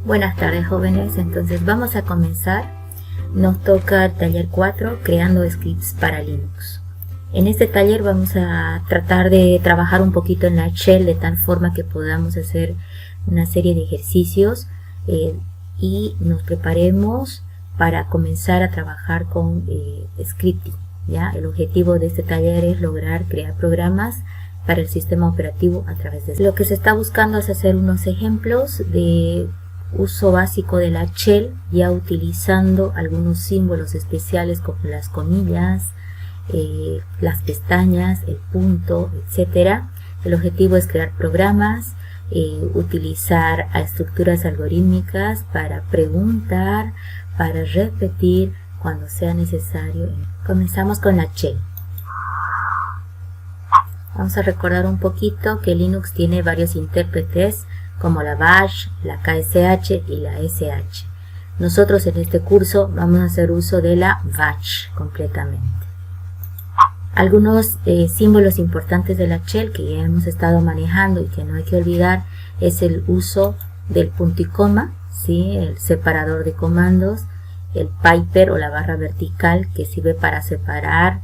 Buenas tardes, jóvenes. Entonces vamos a comenzar. Nos toca el taller 4, creando scripts para Linux. En este taller vamos a tratar de trabajar un poquito en la shell de tal forma que podamos hacer una serie de ejercicios y nos preparemos para comenzar a trabajar con scripting. ¿Ya? El objetivo de este taller es lograr crear programas para el sistema operativo a través de lo que se está buscando es hacer unos ejemplos de uso básico de la shell, ya utilizando algunos símbolos especiales como las comillas, las pestañas, el punto, etcétera. El objetivo es crear programas, utilizar a estructuras algorítmicas para preguntar, para repetir cuando sea necesario. Comenzamos con la shell. Vamos a recordar un poquito que Linux tiene varios intérpretes como la Bash, la KSH y la SH. Nosotros en este curso vamos a hacer uso de la Bash completamente. Algunos símbolos importantes de la shell que ya hemos estado manejando y que no hay que olvidar es el uso del punto y coma, ¿sí? El separador de comandos, el piper o la barra vertical que sirve para separar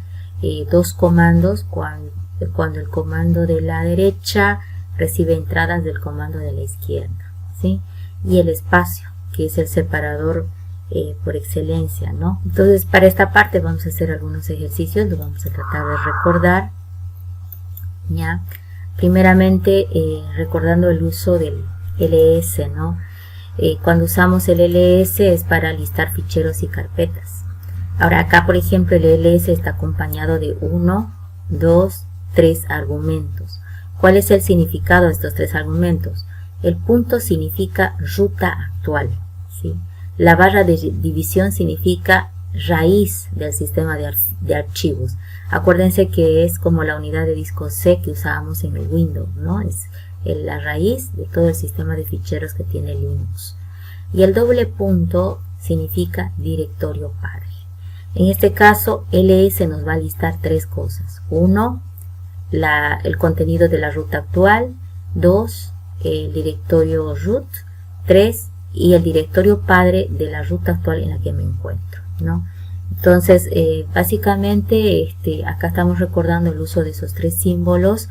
dos comandos cuando el comando de la derecha recibe entradas del comando de la izquierda, ¿sí? Y el espacio, que es el separador por excelencia, ¿no? Entonces, para esta parte vamos a hacer algunos ejercicios, lo vamos a tratar de recordar, ¿ya? Primeramente, recordando el uso del ls, ¿no? Cuando usamos el ls es para listar ficheros y carpetas. Ahora, acá, por ejemplo, el ls está acompañado de 1, 2, 3 argumentos. ¿Cuál es el significado de estos 3 argumentos? El punto significa ruta actual, ¿sí? La barra de división significa raíz del sistema de archivos. Acuérdense que es como la unidad de disco C que usábamos en el Windows, ¿no? Es la raíz de todo el sistema de ficheros que tiene Linux. Y el doble punto significa directorio padre. En este caso, ls nos va a listar 3 cosas. 1, el contenido de la ruta actual, 2, el directorio root, 3, y el directorio padre de la ruta actual en la que me encuentro, ¿no? Entonces, básicamente, acá estamos recordando el uso de esos 3 símbolos.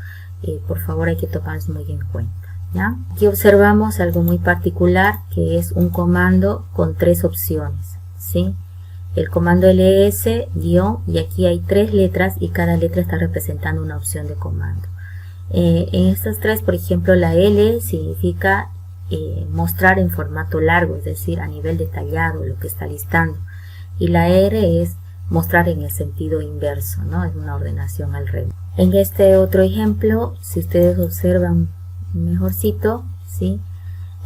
Por favor, hay que tomarlos muy en cuenta, ¿ya? Aquí observamos algo muy particular, que es un comando con 3 opciones, ¿sí? El comando ls, guión, y aquí hay 3 letras y cada letra está representando una opción de comando. En estas 3, por ejemplo, la L significa mostrar en formato largo, es decir, a nivel detallado lo que está listando. Y la R es mostrar en el sentido inverso, ¿no? Es una ordenación al revés. En este otro ejemplo, si ustedes observan mejorcito, ¿sí?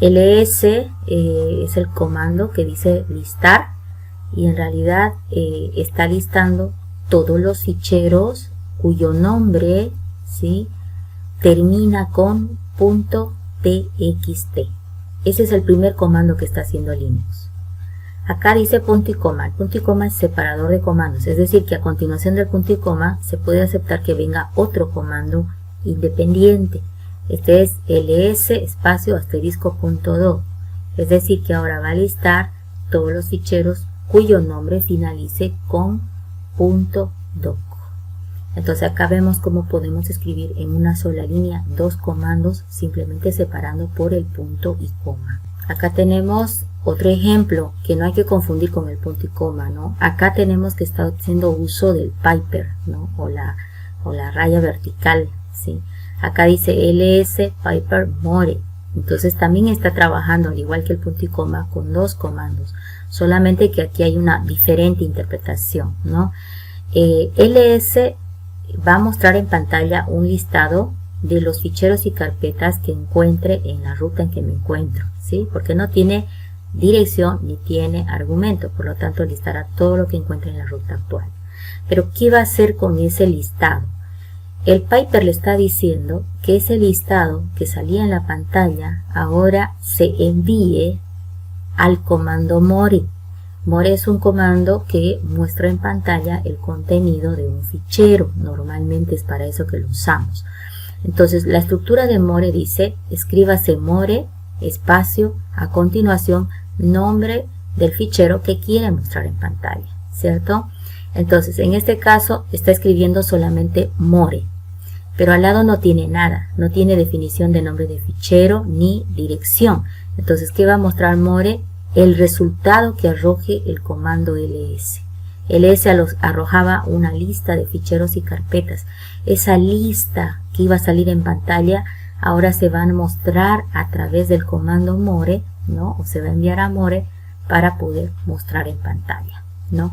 ls es el comando que dice listar, y en realidad está listando todos los ficheros cuyo nombre, ¿sí?, termina con .txt. Ese es el primer comando que está haciendo Linux. Acá dice punto y coma. El punto y coma es separador de comandos, es decir, que a continuación del punto y coma se puede aceptar que venga otro comando independiente. Este es ls espacio asterisco .do, es decir, que ahora va a listar todos los ficheros cuyo nombre finalice con .doc. Entonces acá vemos cómo podemos escribir en una sola línea 2 comandos simplemente separando por el punto y coma. Acá tenemos otro ejemplo que no hay que confundir con el punto y coma, ¿no? Acá tenemos que estar haciendo uso del piper, ¿no? o la raya vertical, ¿sí? Acá dice ls piper more. Entonces también está trabajando, al igual que el punto y coma, con 2 comandos. Solamente que aquí hay una diferente interpretación, ¿no? ls va a mostrar en pantalla un listado de los ficheros y carpetas que encuentre en la ruta en que me encuentro, ¿sí? Porque no tiene dirección ni tiene argumento, por lo tanto listará todo lo que encuentre en la ruta actual. Pero ¿qué va a hacer con ese listado? El piper le está diciendo que ese listado que salía en la pantalla ahora se envíe al comando more. More es un comando que muestra en pantalla el contenido de un fichero. Normalmente es para eso que lo usamos. Entonces la estructura de more dice: escríbase more espacio, a continuación, nombre del fichero que quiere mostrar en pantalla, ¿cierto? Entonces, en este caso, está escribiendo solamente more, pero al lado no tiene nada, no tiene definición de nombre de fichero ni dirección. Entonces, ¿qué va a mostrar more? El resultado que arroje el comando ls. ls arrojaba una lista de ficheros y carpetas. Esa lista que iba a salir en pantalla ahora se va a mostrar a través del comando more, ¿no? O se va a enviar a more para poder mostrar en pantalla, ¿no?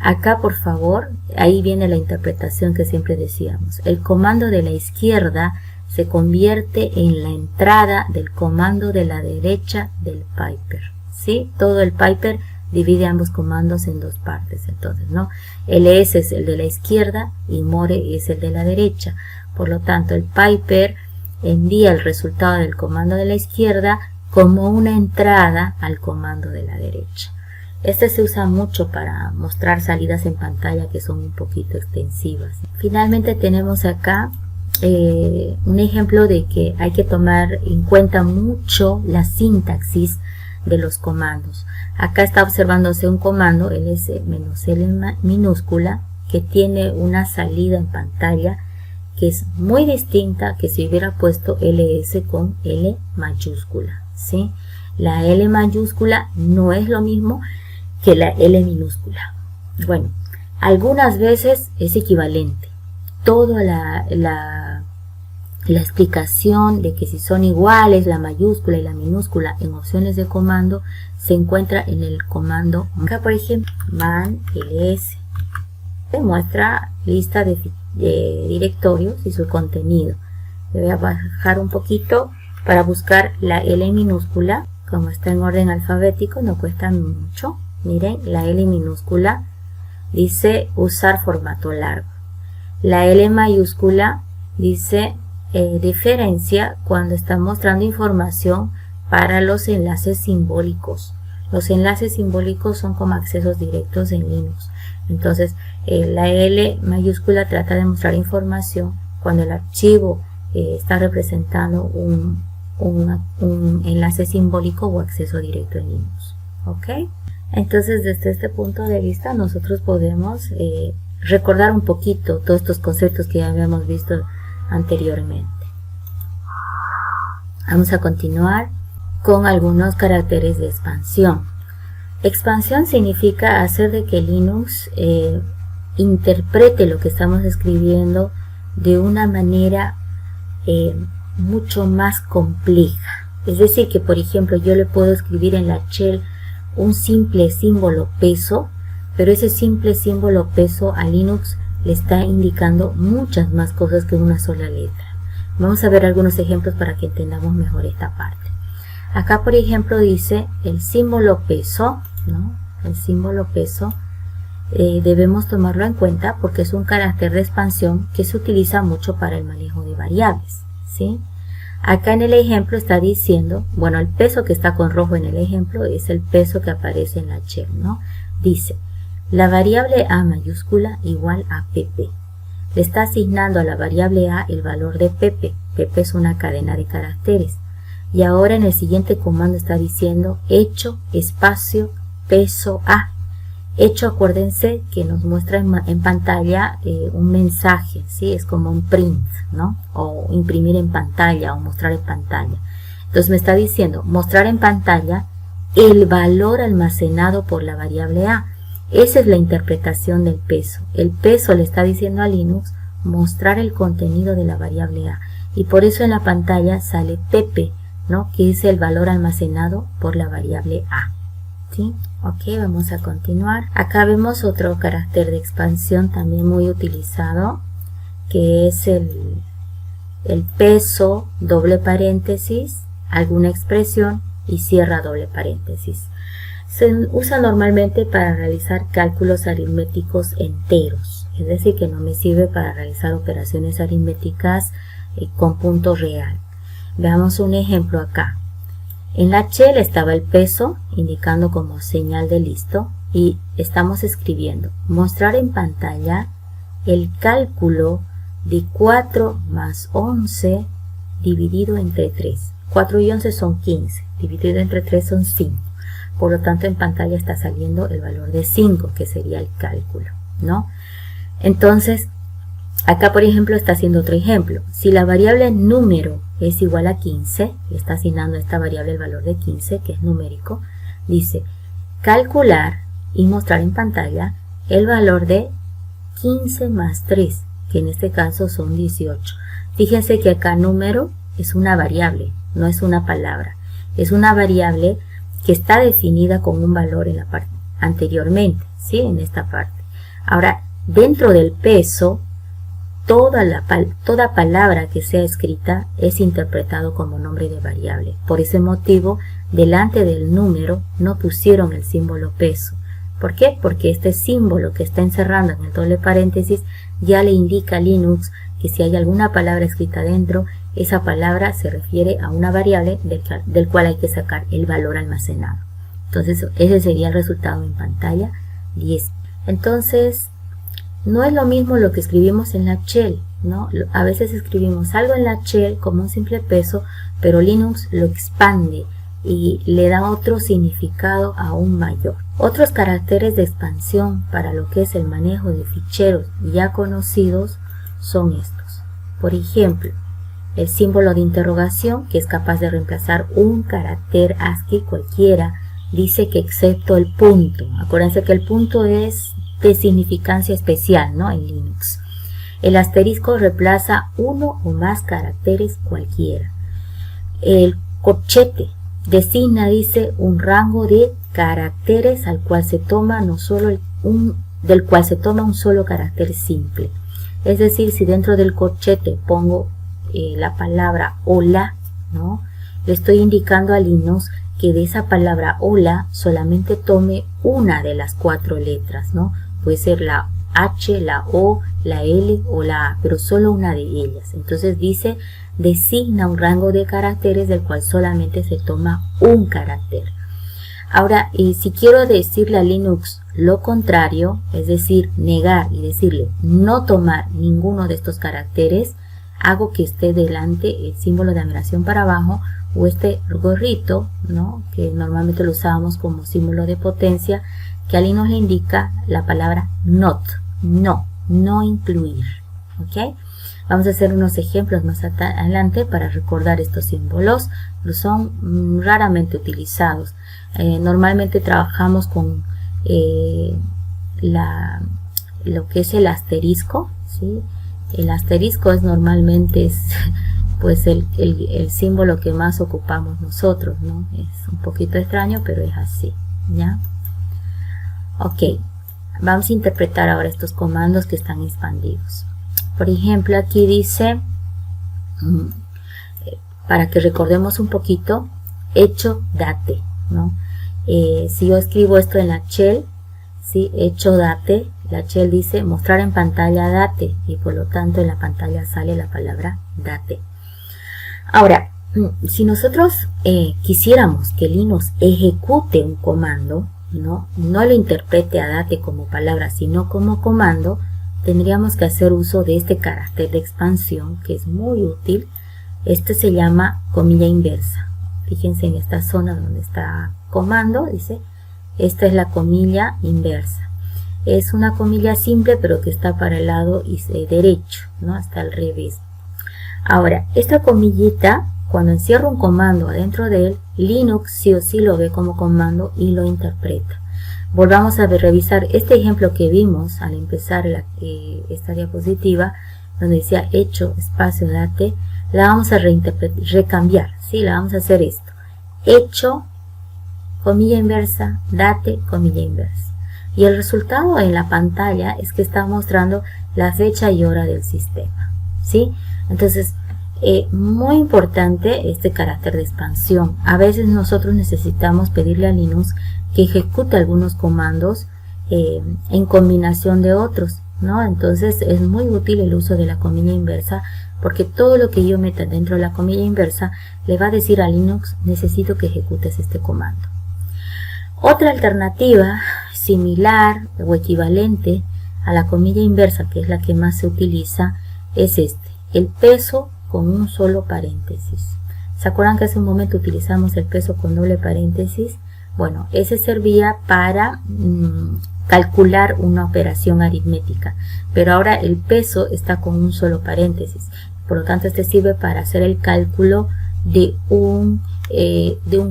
Acá, por favor, ahí viene la interpretación que siempre decíamos. El comando de la izquierda se convierte en la entrada del comando de la derecha del piper, ¿sí? Todo el piper divide ambos comandos en dos partes, entonces, ¿no? ls es el de la izquierda y more es el de la derecha. Por lo tanto, el piper envía el resultado del comando de la izquierda como una entrada al comando de la derecha. Este se usa mucho para mostrar salidas en pantalla que son un poquito extensivas. Finalmente tenemos acá un ejemplo de que hay que tomar en cuenta mucho la sintaxis de los comandos. Acá está observándose un comando ls-l minúscula que tiene una salida en pantalla que es muy distinta que si hubiera puesto ls con L mayúscula, ¿sí? La L mayúscula no es lo mismo que la L minúscula. Bueno, algunas veces es equivalente. Toda la explicación de que si son iguales la mayúscula y la minúscula en opciones de comando se encuentra en el comando. Acá, por ejemplo, man ls te muestra lista de directorios y su contenido. Le voy a bajar un poquito para buscar la L minúscula. Como está en orden alfabético, no cuesta mucho. Miren, la L minúscula dice usar formato largo. La L mayúscula dice diferencia cuando está mostrando información para los enlaces simbólicos. Los enlaces simbólicos son como accesos directos en Linux. Entonces, la L mayúscula trata de mostrar información cuando el archivo está representando un enlace simbólico o acceso directo en Linux. ¿Ok? Entonces, desde este punto de vista, nosotros podemos recordar un poquito todos estos conceptos que ya habíamos visto anteriormente. Vamos a continuar con algunos caracteres de expansión. Expansión significa hacer de que Linux interprete lo que estamos escribiendo de una manera mucho más compleja. Es decir, que por ejemplo yo le puedo escribir en la shell un simple símbolo peso, pero ese simple símbolo peso a Linux le está indicando muchas más cosas que una sola letra. Vamos a ver algunos ejemplos para que entendamos mejor esta parte. Acá, por ejemplo, dice el símbolo peso, ¿no? El símbolo peso debemos tomarlo en cuenta porque es un carácter de expansión que se utiliza mucho para el manejo de variables, ¿sí? Acá en el ejemplo está diciendo, bueno, el peso que está con rojo en el ejemplo es el peso que aparece en la shell, ¿no? Dice, la variable a mayúscula igual a pp. Le está asignando a la variable a el valor de pp. Pp es una cadena de caracteres. Y ahora en el siguiente comando está diciendo hecho espacio peso a. Hecho, acuérdense que nos muestra en pantalla un mensaje, ¿sí? Es como un print, ¿no? O imprimir en pantalla o mostrar en pantalla. Entonces me está diciendo mostrar en pantalla el valor almacenado por la variable a. Esa es la interpretación del peso. El peso le está diciendo a Linux mostrar el contenido de la variable a. Y por eso en la pantalla sale pp, ¿no? Que es el valor almacenado por la variable a. ¿Sí? Ok, vamos a continuar. Acá vemos otro carácter de expansión también muy utilizado, que es el peso, doble paréntesis, alguna expresión y cierra doble paréntesis. Se usa normalmente para realizar cálculos aritméticos enteros, es decir, que no me sirve para realizar operaciones aritméticas con punto real. Veamos un ejemplo acá. En la shell estaba el peso, indicando como señal de listo, y estamos escribiendo mostrar en pantalla el cálculo de 4 más 11 dividido entre 3. 4 y 11 son 15, dividido entre 3 son 5. Por lo tanto, en pantalla está saliendo el valor de 5, que sería el cálculo, ¿no? Entonces, acá por ejemplo está haciendo otro ejemplo. Si la variable número es igual a 15, le está asignando a esta variable el valor de 15, que es numérico, dice calcular y mostrar en pantalla el valor de 15 más 3, que en este caso son 18. Fíjense que acá número es una variable, no es una palabra. Es una variable que está definida con un valor en la parte anteriormente, ¿sí? En esta parte. Ahora, dentro del peso, toda palabra que sea escrita es interpretado como nombre de variable. Por ese motivo, delante del número no pusieron el símbolo peso. ¿Por qué? Porque este símbolo que está encerrando en el doble paréntesis ya le indica a Linux que si hay alguna palabra escrita dentro, esa palabra se refiere a una variable del cual hay que sacar el valor almacenado. Entonces, ese sería el resultado en pantalla 10. Entonces, no es lo mismo lo que escribimos en la shell, ¿no? A veces escribimos algo en la shell como un simple peso, pero Linux lo expande y le da otro significado aún mayor. Otros caracteres de expansión para lo que es el manejo de ficheros ya conocidos son estos. Por ejemplo, el símbolo de interrogación, que es capaz de reemplazar un carácter ASCII cualquiera, dice que excepto el punto. Acuérdense que el punto es de significancia especial, ¿no? En Linux. El asterisco reemplaza uno o más caracteres cualquiera. El corchete designa, dice, un rango de caracteres al cual se toma del cual se toma un solo carácter simple. Es decir, si dentro del corchete pongo la palabra hola, ¿no? Le estoy indicando a Linux que de esa palabra hola solamente tome una de las 4 letras, ¿no? Puede ser la H, la O, la L o la A, pero solo una de ellas. Entonces dice, designa un rango de caracteres del cual solamente se toma un carácter. Ahora, si quiero decirle a Linux lo contrario, es decir, negar y decirle no tomar ninguno de estos caracteres, hago que esté delante el símbolo de admiración para abajo o este gorrito, ¿no? Que normalmente lo usábamos como símbolo de potencia, que a Linux le indica la palabra not, no incluir. ¿Ok? Vamos a hacer unos ejemplos más adelante para recordar estos símbolos. Son raramente utilizados. Normalmente trabajamos con lo que es el asterisco, ¿sí? El asterisco normalmente pues el símbolo que más ocupamos nosotros, ¿no? Es un poquito extraño, pero es así, ¿ya? Ok, vamos a interpretar ahora estos comandos que están expandidos. Por ejemplo, aquí dice, para que recordemos un poquito, hecho date, ¿no? Si yo escribo esto en la shell, ¿sí? Hecho date, la shell dice mostrar en pantalla date y por lo tanto en la pantalla sale la palabra date. Ahora, si nosotros quisiéramos que Linux ejecute un comando, no lo interprete a date como palabra sino como comando, tendríamos que hacer uso de este carácter de expansión que es muy útil. Este se llama comilla inversa. Fíjense en esta zona donde está comando, dice, esta es la comilla inversa. Es una comilla simple pero que está para el lado derecho, ¿no? Hasta al revés. Ahora, esta comillita, cuando encierro un comando adentro de él, Linux sí o sí lo ve como comando y lo interpreta. Volvamos a revisar este ejemplo que vimos al empezar esta diapositiva, donde decía hecho espacio date. La vamos a recambiar, ¿sí? La vamos a hacer esto. Hecho, comilla inversa, date, comilla inversa. Y el resultado en la pantalla es que está mostrando la fecha y hora del sistema, ¿sí? Entonces, muy importante este carácter de expansión. A veces nosotros necesitamos pedirle a Linux que ejecute algunos comandos en combinación de otros, ¿no? Entonces es muy útil el uso de la comilla inversa, porque todo lo que yo meta dentro de la comilla inversa le va a decir a Linux, necesito que ejecutes este comando. Otra alternativa similar o equivalente a la comilla inversa, que es la que más se utiliza, es el peso con un solo paréntesis. ¿Se acuerdan que hace un momento utilizamos el peso con doble paréntesis? Bueno, ese servía para calcular una operación aritmética, pero ahora el peso está con un solo paréntesis. Por lo tanto, este sirve para hacer el cálculo de un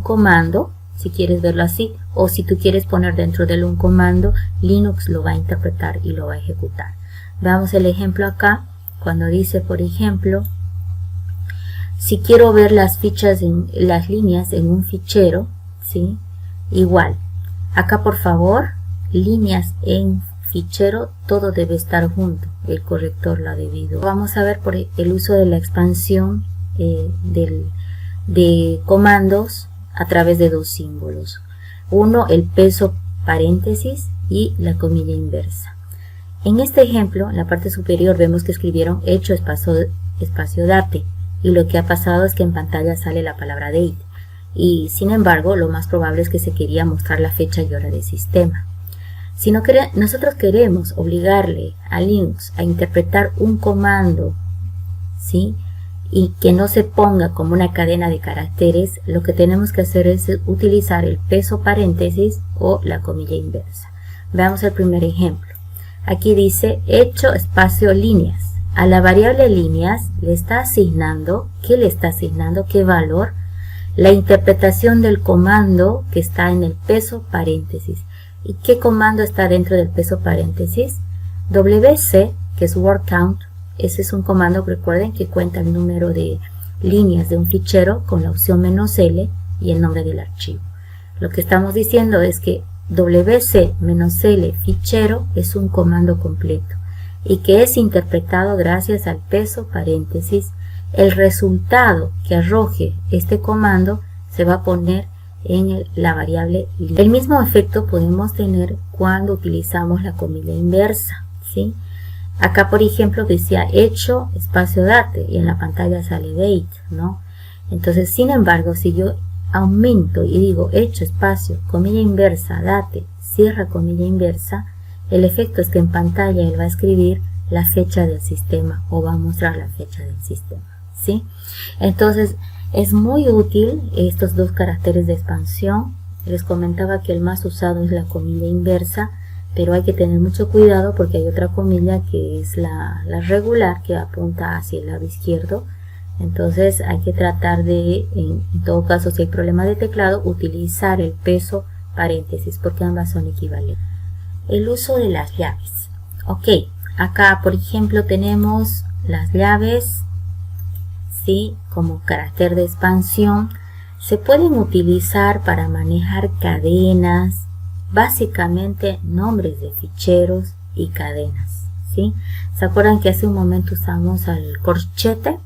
comando, si quieres verlo así, o si tú quieres poner dentro de un comando, Linux lo va a interpretar y lo va a ejecutar. Veamos el ejemplo acá, cuando dice, por ejemplo, si quiero ver las fichas, las líneas en un fichero, ¿sí? Igual, acá por favor, líneas en fichero, todo debe estar junto, el corrector lo ha debido. Vamos a ver por el uso de la expansión de comandos a través de dos símbolos. Uno, el peso paréntesis y la comilla inversa. En este ejemplo, en la parte superior vemos que escribieron hecho espacio date, y lo que ha pasado es que en pantalla sale la palabra date, y sin embargo lo más probable es que se quería mostrar la fecha y hora de sistema. Si nosotros queremos obligarle a Linux a interpretar un comando, ¿sí?, y que no se ponga como una cadena de caracteres, lo que tenemos que hacer es utilizar el peso paréntesis o la comilla inversa. Veamos el primer ejemplo. Aquí dice hecho espacio líneas. A la variable líneas le está asignando, ¿qué le está asignando? ¿Qué valor? La interpretación del comando que está en el peso paréntesis. ¿Y qué comando está dentro del peso paréntesis? WC, que es word count. Ese es un comando, recuerden, que cuenta el número de líneas de un fichero con la opción "-l" y el nombre del archivo. Lo que estamos diciendo es que WC-L fichero es un comando completo y que es interpretado gracias al peso paréntesis. El resultado que arroje este comando se va a poner en la variable línea. El mismo efecto podemos tener cuando utilizamos la comilla inversa, ¿sí? Acá, por ejemplo, decía hecho espacio date y en la pantalla sale date, ¿no? Entonces, sin embargo, si yo aumento y digo hecho espacio comilla inversa date cierra comilla inversa, el efecto es que en pantalla él va a escribir la fecha del sistema o va a mostrar la fecha del sistema, ¿sí? Entonces, es muy útil estos dos caracteres de expansión. Les comentaba que el más usado es la comilla inversa, pero hay que tener mucho cuidado porque hay otra comilla que es la regular, que apunta hacia el lado izquierdo. Entonces hay que tratar de, en todo caso, si hay problema de teclado, utilizar el peso paréntesis porque ambas son equivalentes. El uso de las llaves. Ok, acá por ejemplo tenemos las llaves, ¿sí?, como carácter de expansión. Se pueden utilizar para manejar cadenas, básicamente nombres de ficheros y cadenas, ¿sí? ¿Se acuerdan que hace un momento usamos al corchete?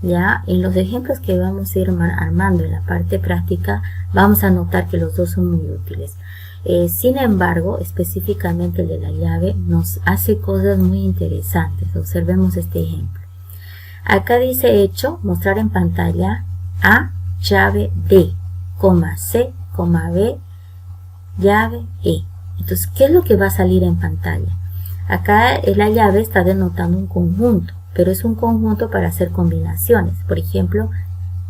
Ya, en los ejemplos que vamos a ir armando en la parte práctica, vamos a notar que los dos son muy útiles. Sin embargo, específicamente el de la llave nos hace cosas muy interesantes. Observemos este ejemplo. Acá dice hecho, mostrar en pantalla A, llave D, C, B, llave E. Entonces, ¿qué es lo que va a salir en pantalla? Acá la llave está denotando un conjunto, pero es un conjunto para hacer combinaciones. Por ejemplo,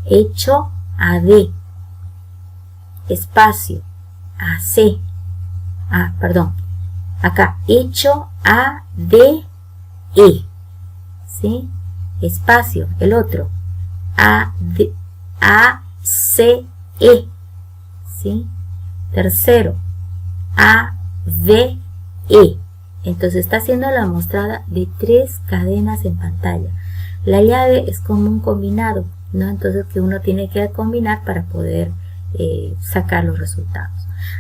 hecho AD, espacio AC, acá hecho ADE, ¿sí? Espacio, el otro, ACE, ¿sí? Tercero, AVE. Entonces está haciendo la mostrada de 3 cadenas en pantalla. La llave es como un combinado, ¿no? Entonces que uno tiene que combinar para poder sacar los resultados.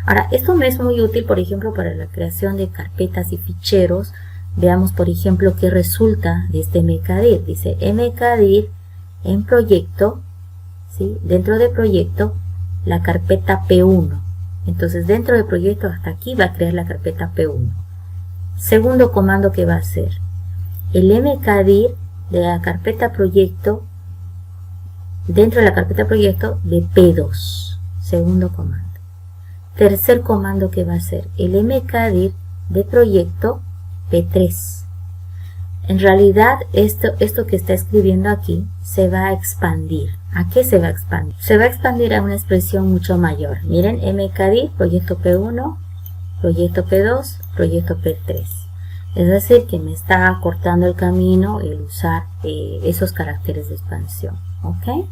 Ahora, esto me es muy útil, por ejemplo, para la creación de carpetas y ficheros. Veamos, por ejemplo, qué resulta de este mkdir. Dice mkdir en proyecto, ¿sí?, dentro de proyecto, la carpeta P1. Entonces, dentro de proyecto hasta aquí va a crear la carpeta P1. Segundo comando que va a hacer, el mkdir de la carpeta proyecto, dentro de la carpeta proyecto de P2. Segundo comando. Tercer comando que va a hacer, el mkdir de proyecto P3. En realidad, esto que está escribiendo aquí se va a expandir. ¿A qué se va a expandir? Se va a expandir a una expresión mucho mayor. Miren, MKD, proyecto P1, proyecto P2, proyecto P3. Es decir, que me está acortando el camino el usar esos caracteres de expansión. ¿Ok?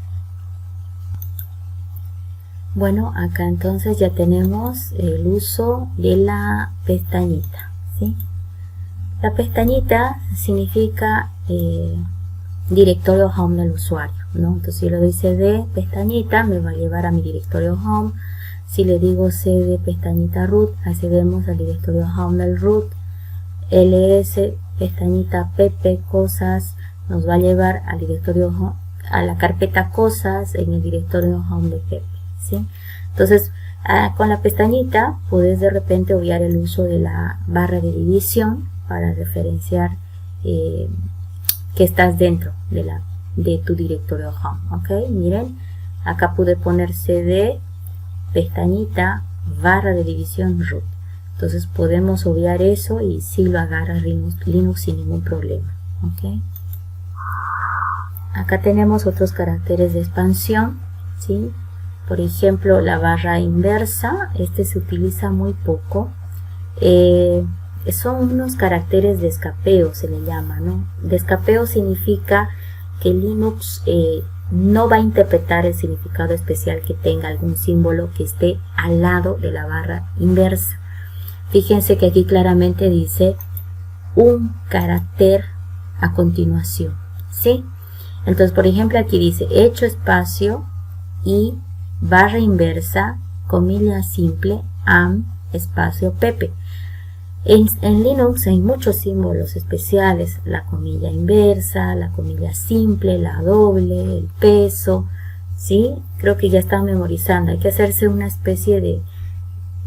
Bueno, acá entonces ya tenemos el uso de la pestañita, ¿sí? La pestañita significa directorio home del usuario, ¿no? Entonces si yo le doy cd pestañita, me va a llevar a mi directorio home. Si le digo cd pestañita root, accedemos al directorio home del root. ls pestañita pp cosas, nos va a llevar al directorio home, a la carpeta cosas en el directorio home de pp, ¿sí? Entonces con la pestañita puedes de repente obviar el uso de la barra de división para referenciar que estás dentro de tu directorio home. Ok, miren, acá pude poner cd pestañita barra de división root. Entonces podemos obviar eso y si lo agarra Linux sin ningún problema. Ok, acá tenemos otros caracteres de expansión, ¿sí? Por ejemplo, la barra inversa, este se utiliza muy poco. Son unos caracteres de escapeo, se le llama, ¿no? De escapeo significa que Linux no va a interpretar el significado especial que tenga algún símbolo que esté al lado de la barra inversa. Fíjense que aquí claramente dice un carácter a continuación, ¿sí? Entonces, por ejemplo, aquí dice hecho espacio y barra inversa, comilla simple, espacio pp. En Linux hay muchos símbolos especiales, la comilla inversa, la comilla simple, la doble, el peso, ¿sí? Creo que ya están memorizando, hay que hacerse una especie de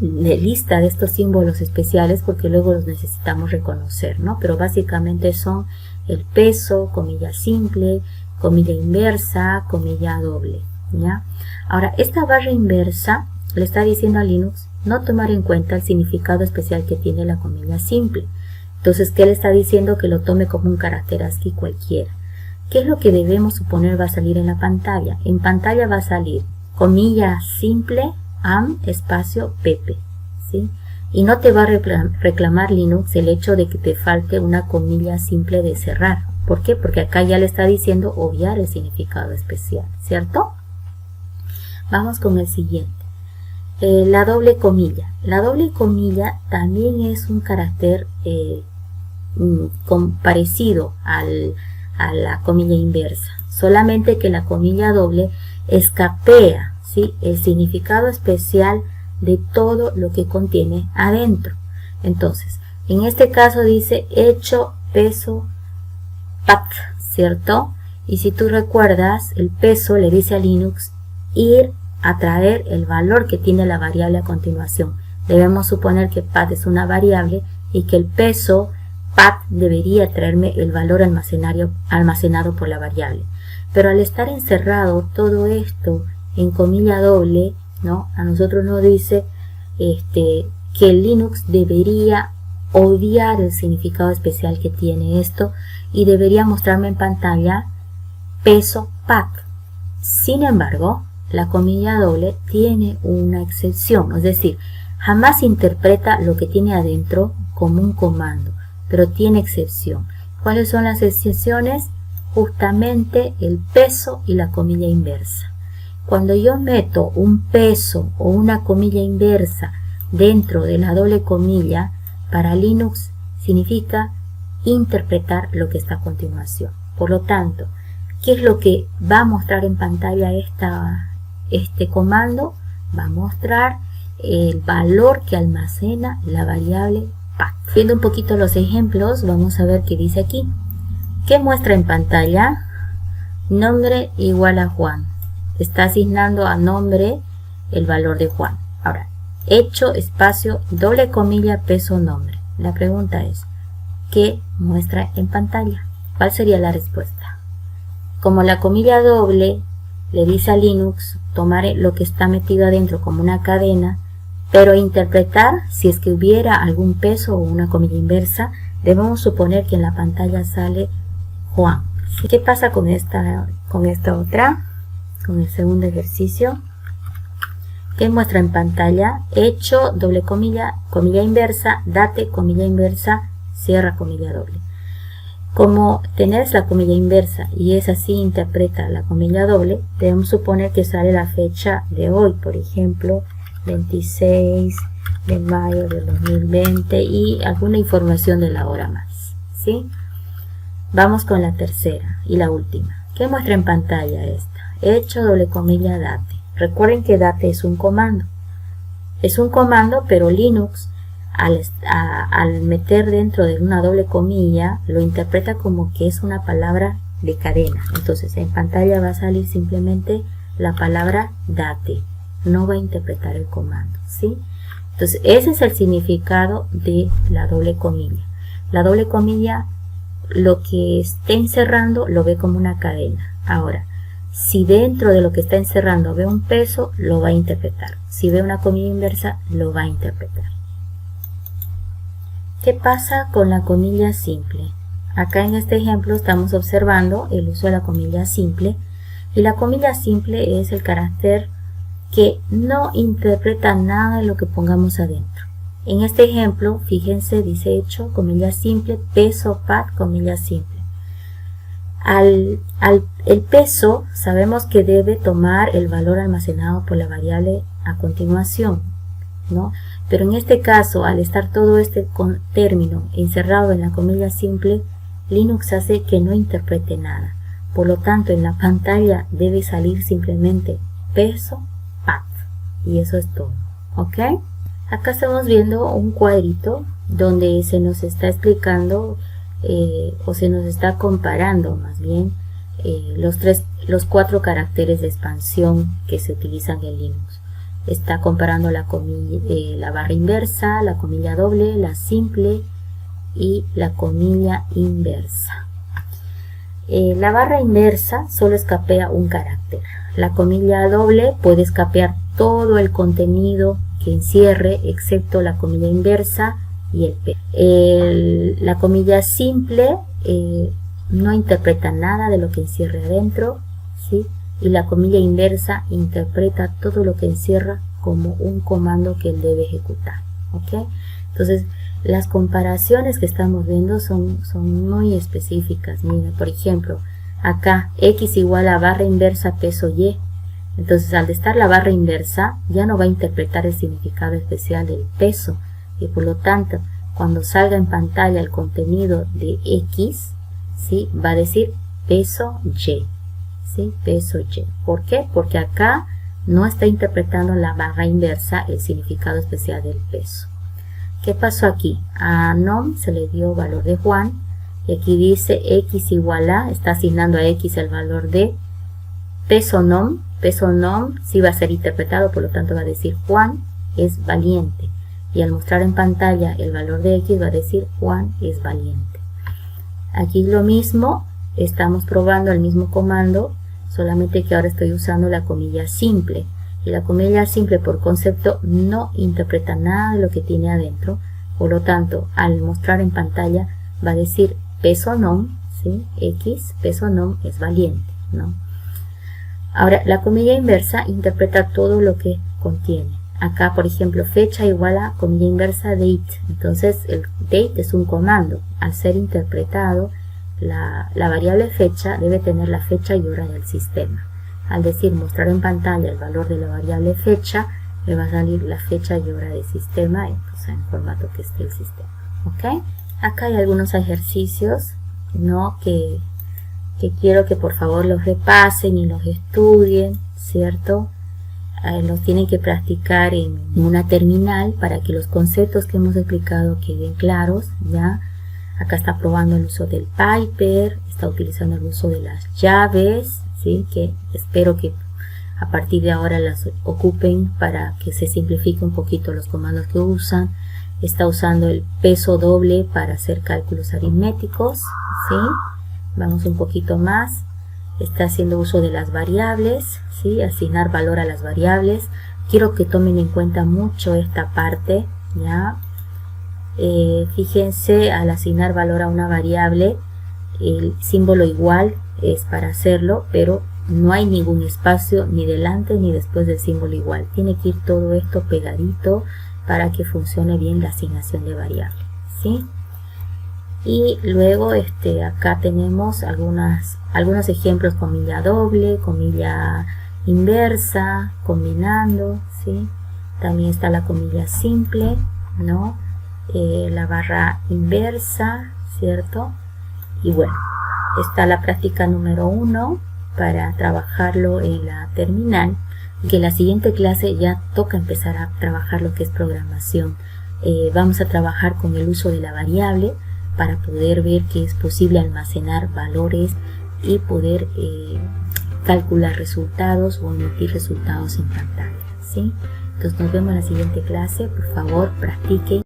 lista de estos símbolos especiales porque luego los necesitamos reconocer, ¿no? Pero básicamente son el peso, comilla simple, comilla inversa, comilla doble, ¿ya? Ahora, esta barra inversa le está diciendo a Linux no tomar en cuenta el significado especial que tiene la comilla simple. Entonces, ¿qué le está diciendo? Que lo tome como un carácter ASCII cualquiera. ¿Qué es lo que debemos suponer va a salir en la pantalla? En pantalla va a salir comilla simple, espacio pp, ¿sí? Y no te va a reclamar Linux el hecho de que te falte una comilla simple de cerrar. ¿Por qué? Porque acá ya le está diciendo obviar el significado especial, ¿cierto? Vamos con el siguiente. La doble comilla. La doble comilla también es un carácter parecido a la comilla inversa, solamente que la comilla doble escapea, ¿sí?, el significado especial de todo lo que contiene adentro. Entonces, en este caso dice hecho, peso, path, ¿cierto? Y si tú recuerdas, el peso le dice a Linux ir a traer el valor que tiene la variable a continuación. Debemos suponer que path es una variable y que el peso path debería traerme el valor almacenado por la variable. Pero al estar encerrado todo esto en comilla doble, ¿no?, a nosotros nos dice que el Linux debería obviar el significado especial que tiene esto y debería mostrarme en pantalla peso path. Sin embargo, la comilla doble tiene una excepción, es decir, jamás interpreta lo que tiene adentro como un comando, pero tiene excepción. ¿Cuáles son las excepciones? Justamente el peso y la comilla inversa. Cuando yo meto un peso o una comilla inversa dentro de la doble comilla, para Linux significa interpretar lo que está a continuación. Por lo tanto, ¿qué es lo que va a mostrar en pantalla este comando? Va a mostrar el valor que almacena la variable path. Viendo un poquito los ejemplos, vamos a ver qué dice aquí. ¿Qué muestra en pantalla? Nombre igual a Juan. Está asignando a nombre el valor de Juan. Ahora, hecho espacio doble comilla peso nombre. La pregunta es, ¿qué muestra en pantalla? ¿Cuál sería la respuesta? Como la comilla doble le dice a Linux tomar lo que está metido adentro como una cadena, pero interpretar si es que hubiera algún peso o una comilla inversa, debemos suponer que en la pantalla sale Juan. ¿Qué pasa con esta otra? con el segundo ejercicio que muestra en pantalla. Hecho, doble comilla, comilla inversa, date, comilla inversa, cierra comilla doble. Como tenés la comilla inversa y es así interpreta la comilla doble, debemos suponer que sale la fecha de hoy, por ejemplo 26 de mayo del 2020 y alguna información de la hora más, ¿sí? Vamos con la tercera y la última. ¿Qué muestra en pantalla esta? Hecho, doble comilla, date. Recuerden que date es un comando. Es un comando, pero Linux al meter dentro de una doble comilla lo interpreta como que es una palabra de cadena. Entonces en pantalla va a salir simplemente la palabra date, no va a interpretar el comando, ¿sí? Entonces ese es el significado de la doble comilla. La doble comilla lo que esté encerrando lo ve como una cadena. Ahora, si dentro de lo que está encerrando ve un peso, lo va a interpretar. Si ve una comilla inversa, lo va a interpretar. ¿Qué pasa con la comilla simple? Acá en este ejemplo estamos observando el uso de la comilla simple. Y la comilla simple es el carácter que no interpreta nada de lo que pongamos adentro. En este ejemplo, fíjense, dice hecho, comilla simple, peso, pad, comilla simple. El peso sabemos que debe tomar el valor almacenado por la variable a continuación, ¿no? Pero en este caso, al estar todo este término encerrado en la comilla simple, Linux hace que no interprete nada. Por lo tanto, en la pantalla debe salir simplemente peso, pad. Y eso es todo, ¿ok? Acá estamos viendo un cuadrito donde se nos está explicando o se nos está comparando más bien los 4 caracteres de expansión que se utilizan en Linux. Está comparando la barra inversa, la comilla doble, la simple y la comilla inversa. La barra inversa solo escapea un carácter. La comilla doble puede escapear todo el contenido que encierre excepto la comilla inversa y el P. La comilla simple no interpreta nada de lo que encierre adentro, ¿sí? Y la comilla inversa interpreta todo lo que encierra como un comando que él debe ejecutar, ¿ok? Entonces las comparaciones que estamos viendo son muy específicas. Miren, por ejemplo, acá x igual a barra inversa peso y. Entonces al estar la barra inversa ya no va a interpretar el significado especial del peso y por lo tanto cuando salga en pantalla el contenido de x, ¿sí? Va a decir peso y, ¿sí? Peso y. ¿Por qué? Porque acá no está interpretando la barra inversa el significado especial del peso. ¿Qué pasó aquí? A nom se le dio valor de Juan y aquí dice x igual a, está asignando a x el valor de peso nom sí va a ser interpretado, por lo tanto va a decir Juan es valiente. Y al mostrar en pantalla el valor de x va a decir Juan es valiente. Aquí lo mismo, estamos probando el mismo comando, solamente que ahora estoy usando la comilla simple. Y la comilla simple por concepto no interpreta nada de lo que tiene adentro. Por lo tanto, al mostrar en pantalla va a decir peso nom, ¿sí? X, peso nom es valiente, ¿no? Ahora, la comilla inversa interpreta todo lo que contiene. Acá, por ejemplo, fecha igual a comilla inversa date. Entonces, el date es un comando. Al ser interpretado, la variable fecha debe tener la fecha y hora del sistema. Al decir mostrar en pantalla el valor de la variable fecha, me va a salir la fecha y hora del sistema, pues, en formato que esté el sistema. ¿Ok? Acá hay algunos ejercicios, ¿no? que quiero que por favor los repasen y los estudien, ¿cierto? Los tienen que practicar en una terminal para que los conceptos que hemos explicado queden claros, ¿ya? Acá está probando el uso del Piper, está utilizando el uso de las llaves, ¿sí? Que espero que a partir de ahora las ocupen para que se simplifique un poquito los comandos que usan. Está usando el peso doble para hacer cálculos aritméticos, ¿sí? Vamos un poquito más. Está haciendo uso de las variables, ¿sí? Asignar valor a las variables. Quiero que tomen en cuenta mucho esta parte, ¿ya? Fíjense, al asignar valor a una variable, el símbolo igual es para hacerlo, pero no hay ningún espacio ni delante ni después del símbolo igual. Tiene que ir todo esto pegadito para que funcione bien la asignación de variable, ¿sí? Y luego acá tenemos algunos ejemplos: comilla doble, comilla inversa, combinando, ¿sí? También está la comilla simple, ¿no? La barra inversa, ¿cierto? Y bueno, está la práctica número 1 para trabajarlo en la terminal, que en la siguiente clase ya toca empezar a trabajar lo que es programación. Vamos a trabajar con el uso de la variable para poder ver que es posible almacenar valores y poder calcular resultados o emitir resultados en pantalla, ¿sí? Entonces nos vemos en la siguiente clase. Por favor, practiquen.